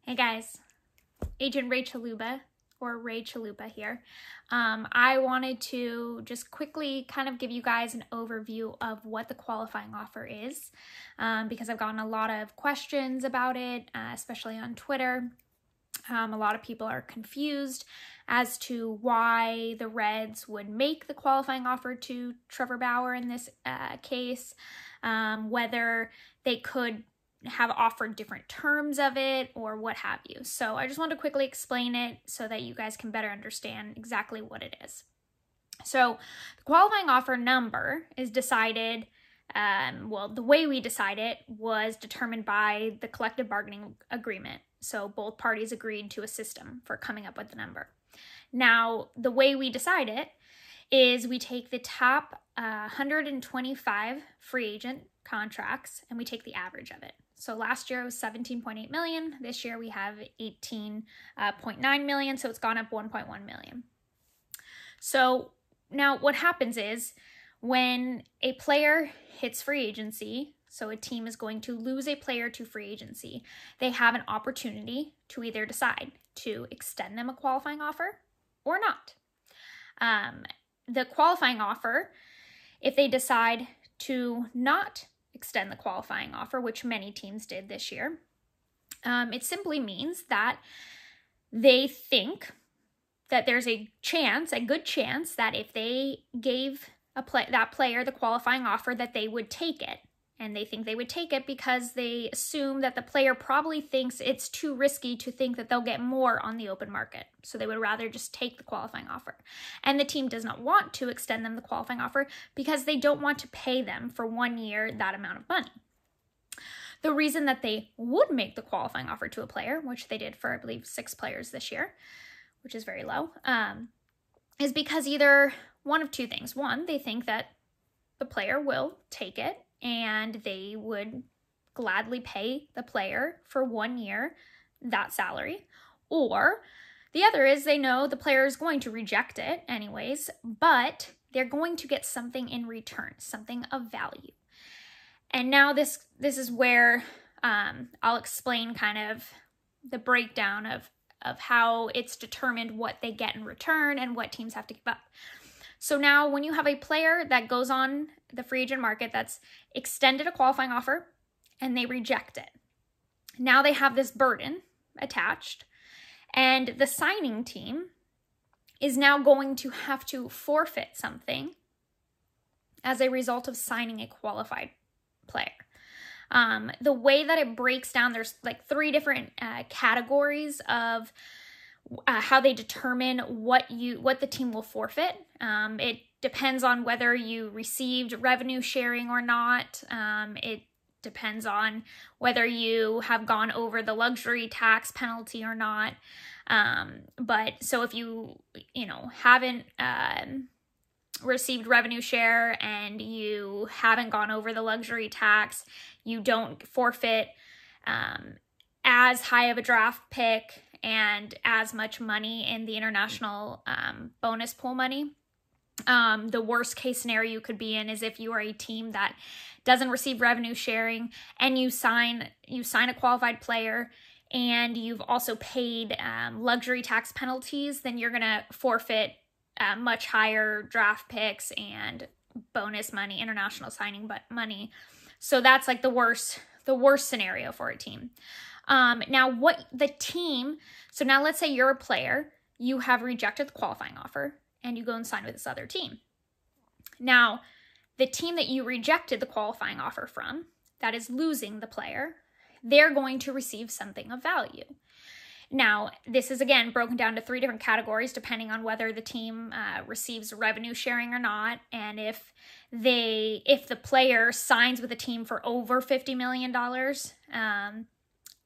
Hey guys, Agent Rachel Luba, or Rachel Luba here. I wanted to just quickly kind of give you guys an overview of what the qualifying offer is, because I've gotten a lot of questions about it, especially on Twitter. A lot of people are confused as to why the Reds would make the qualifying offer to Trevor Bauer in this case, whether they could have offered different terms of it or what have you. So I just want to quickly explain it so that you guys can better understand exactly what it is. So the qualifying offer number is decided, the way we decide it was determined by the collective bargaining agreement. So both parties agreed to a system for coming up with the number. Now, the way we decide it is we take the top 125 free agent contracts and we take the average of it. So last year it was 17.8 million. This year we have 18.9 million. So it's gone up 1.1 million. So now what happens is when a player hits free agency, so a team is going to lose a player to free agency, they have an opportunity to either decide to extend them a qualifying offer or not. The qualifying offer, if they decide to not extend the qualifying offer, which many teams did this year, it simply means that they think that there's a good chance that if they gave that player the qualifying offer that they would take it. And they think they would take it because they assume that the player probably thinks it's too risky to think that they'll get more on the open market. So they would rather just take the qualifying offer. And the team does not want to extend them the qualifying offer because they don't want to pay them for 1 year that amount of money. The reason that they would make the qualifying offer to a player, which they did for, I believe, 6 players this year, which is very low, is because either one of two things. One, they think that the player will take it, and they would gladly pay the player for 1 year that salary. Or the other is they know the player is going to reject it anyways, but they're going to get something in return, something of value. And now this is where I'll explain kind of the breakdown of how it's determined what they get in return and what teams have to give up. So now when you have a player that goes on the free agent market that's extended a qualifying offer and they reject it, now they have this burden attached, and the signing team is now going to have to forfeit something as a result of signing a qualified player. The way that it breaks down, there's like 3 different categories of how they determine what the team will forfeit. It depends on whether you received revenue sharing or not. It depends on whether you have gone over the luxury tax penalty or not. But so if you haven't received revenue share and you haven't gone over the luxury tax, you don't forfeit as high of a draft pick and as much money in the international bonus pool money. The worst case scenario you could be in is if you are a team that doesn't receive revenue sharing and you sign a qualified player and you've also paid luxury tax penalties, then you're going to forfeit much higher draft picks and bonus money, international signing money. So that's like the worst scenario for a team. Now what the team, so now let's say you're a player, you have rejected the qualifying offer and you go and sign with this other team. Now, the team that you rejected the qualifying offer from, that is losing the player, they're going to receive something of value. Now, this is again broken down to 3 different categories depending on whether the team receives revenue sharing or not, and if the player signs with a team for over $50 million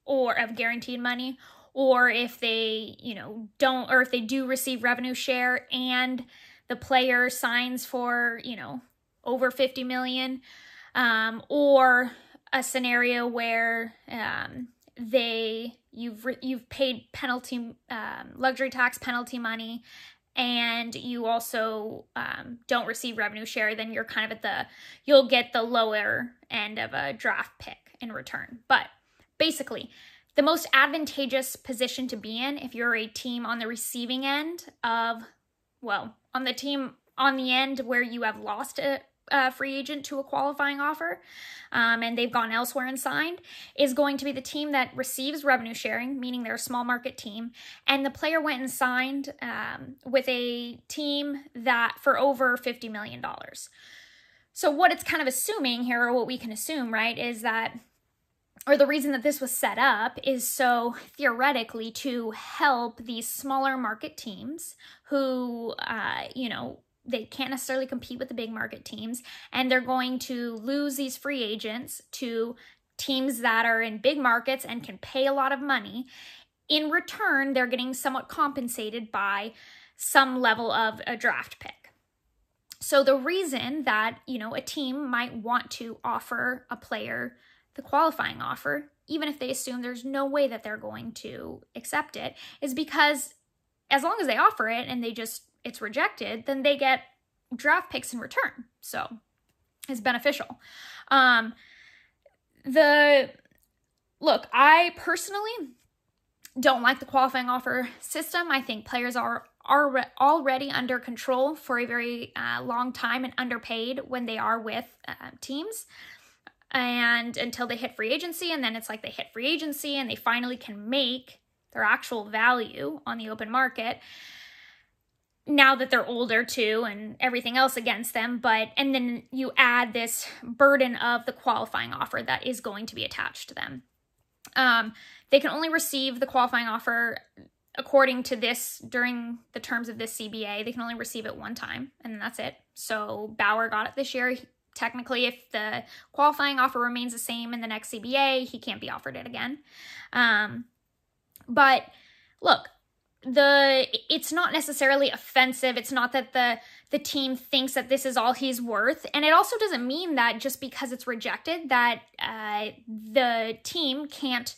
or of guaranteed money, or if they don't, or if they do receive revenue share and the player signs for over 50 million, or a scenario where you've paid penalty luxury tax penalty money and you also don't receive revenue share, then you're kind of you'll get the lower end of a draft pick in return. But basically, the most advantageous position to be in if you're a team on the receiving end of, well, on the team on the end where you have lost a free agent to a qualifying offer and they've gone elsewhere and signed, is going to be the team that receives revenue sharing, meaning they're a small market team, and the player went and signed with a team that for over $50 million. So what it's kind of assuming here, or what we can assume, right, is that, or the reason that this was set up is so theoretically to help these smaller market teams who, you know, they can't necessarily compete with the big market teams, and they're going to lose these free agents to teams that are in big markets and can pay a lot of money. In return, they're getting somewhat compensated by some level of a draft pick. So the reason that, you know, a team might want to offer a player the qualifying offer, even if they assume there's no way that they're going to accept it, is because as long as they offer it and it's rejected, then they get draft picks in return. So it's beneficial. Look, I personally don't like the qualifying offer system. I think players are already under control for a very long time and underpaid when they are with teams. And until they hit free agency, and then it's like they hit free agency and they finally can make their actual value on the open market now that they're older too and everything else against them. And then you add this burden of the qualifying offer that is going to be attached to them. They can only receive the qualifying offer according to this, during the terms of this CBA, they can only receive it one time, and then that's it. So Bauer got it this year. Technically, if the qualifying offer remains the same in the next CBA, he can't be offered it again. But look, it's not necessarily offensive. It's not that the team thinks that this is all he's worth. And it also doesn't mean that just because it's rejected that the team can't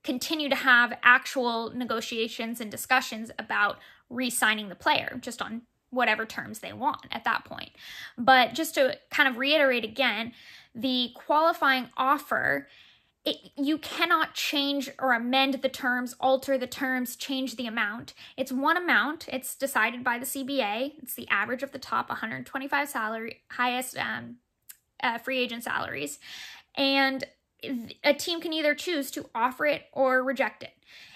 continue to have actual negotiations and discussions about re-signing the player just on whatever terms they want at that point. But just to kind of reiterate again, the qualifying offer, you cannot change or amend the terms, alter the terms, change the amount. It's one amount. It's decided by the CBA. It's the average of the top 125 highest free agent salaries. And a team can either choose to offer it or reject it.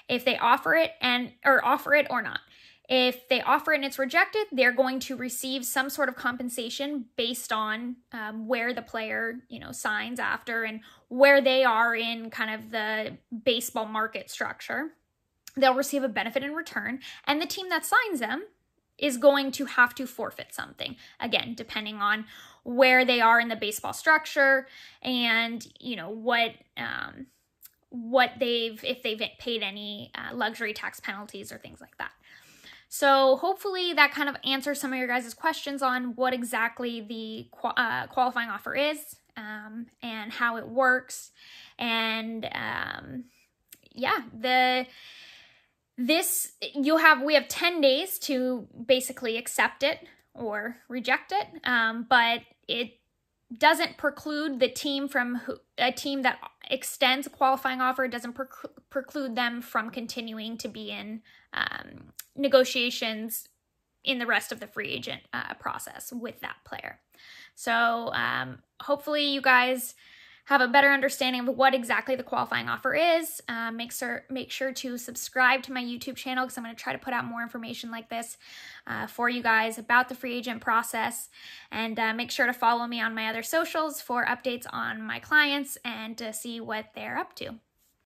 If they offer it offer it or not. If they offer it and it's rejected, they're going to receive some sort of compensation based on where the player, signs after and where they are in kind of the baseball market structure. They'll receive a benefit in return, and the team that signs them is going to have to forfeit something. Again, depending on where they are in the baseball structure and, if they've paid any luxury tax penalties or things like that. So hopefully that kind of answers some of your guys' questions on what exactly the qualifying offer is and how it works. And we have 10 days to basically accept it or reject it, but it doesn't preclude the team a team that extends a qualifying offer, doesn't preclude them from continuing to be in negotiations in the rest of the free agent process with that player. So hopefully you guys have a better understanding of what exactly the qualifying offer is. Make sure to subscribe to my YouTube channel because I'm going to try to put out more information like this for you guys about the free agent process. And make sure to follow me on my other socials for updates on my clients and to see what they're up to.